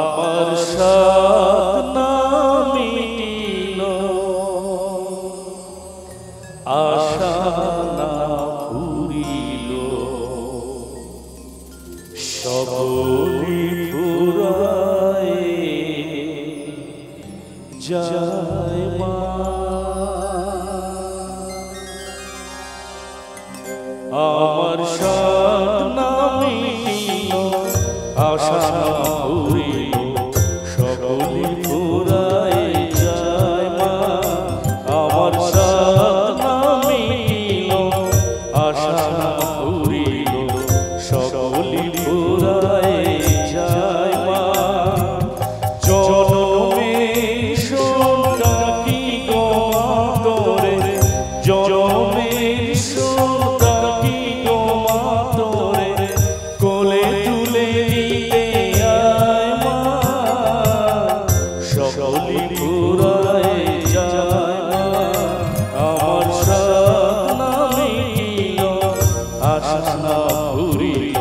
আমার সাথ না মিটিল, আশা না ফুরিল, সকলি ফুরায় যায় মা। আমার সাথ না মিটিল, আশা না ফুরিল, সকলি ফুরায় যায় মা। আমার সাথ না মিটিল, আশা না ফুরিল, সকলি ফুরায় যায় মা। জনমে ডাকি গো মা তোরে, জনমে ডাকি গো মা তোরে, কোলে তুলে নিতে আয় মা। সকলি ফুরায় যায় মা। আমার সাথ না মিটিল, আশা না ফুরিল,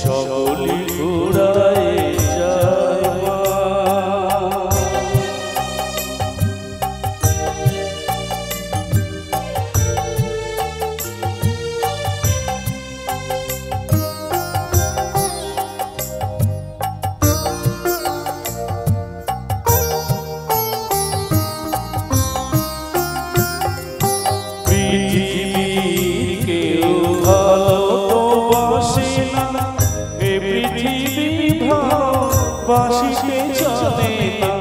সকলি ফুরায় যায় মা। পৃথিবীর কেউ ভালো তো বাসে না, এ পৃথিবী ভালোবাসিতে জানে না।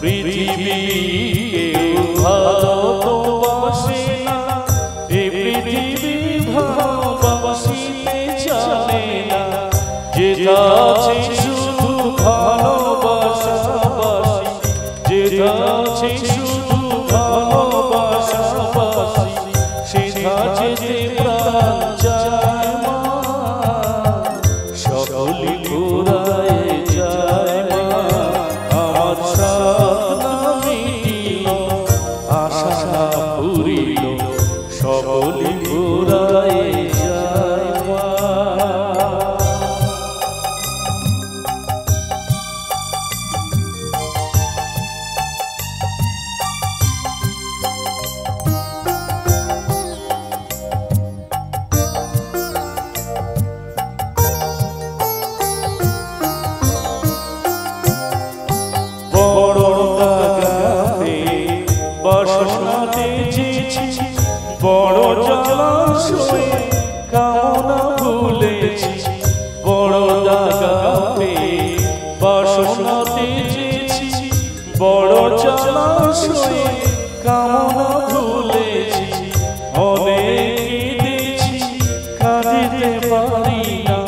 পৃথিবীর কেউ ভালো তো বাসে না, এ পৃথিবী ভালোবাসিতে জানে না। যেটা আছে শুধু ভালোবাসা বাসি, যেটা আছে শুধু ভালোবাসা বাসি, সেটা যেতে প্রাণ যায় মা। সকলি ফুরায় যায় মা। আমার সাথ না মিটিল, আশা না ফুরিল, সকলি ফুরায় যায় মা। বড় দাগাতে বাসনাতে যেছি, বড় জলাশয়ে কামনা ভুলেছি। বড় দাগাতে বাসনাতে যেছি, বড় জলাশয়ে কামনা ভুলেছি। অনেক কেঁদেছি, কাঁদিতে পারি না,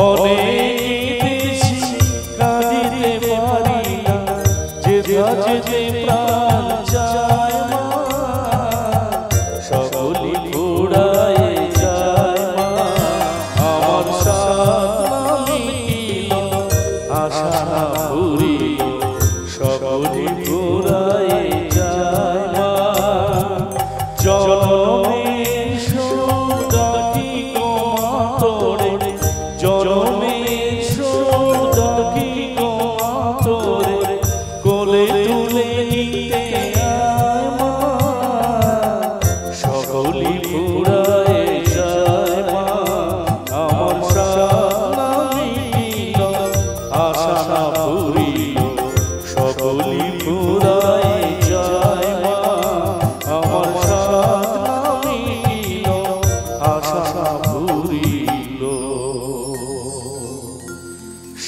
অনেক কেঁদেছি, কাঁদিতে পারি না। যেথা যেতে প্রাণ যায় মা। সকলি ফুরায় যায় মা। আমার সাথ না মিটিল, আশা না ফুরিল, সকলি ফুরায় যায় মা। জনমে ডাকি গো মা তোরে, জনমে ডাকি গো মা তোরে, কোলে তুলে নিতে আয় মা। সকলি ফুরায় যায় মা। আমার সাথ না মিটিল, আশা না ফুরিল, সকলি ফুরায় যায় মা। আমার সাথ না মিটিল, আশা না ফুরিল,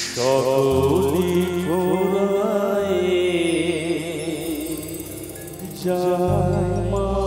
সকলি ফুরায় যায় মা।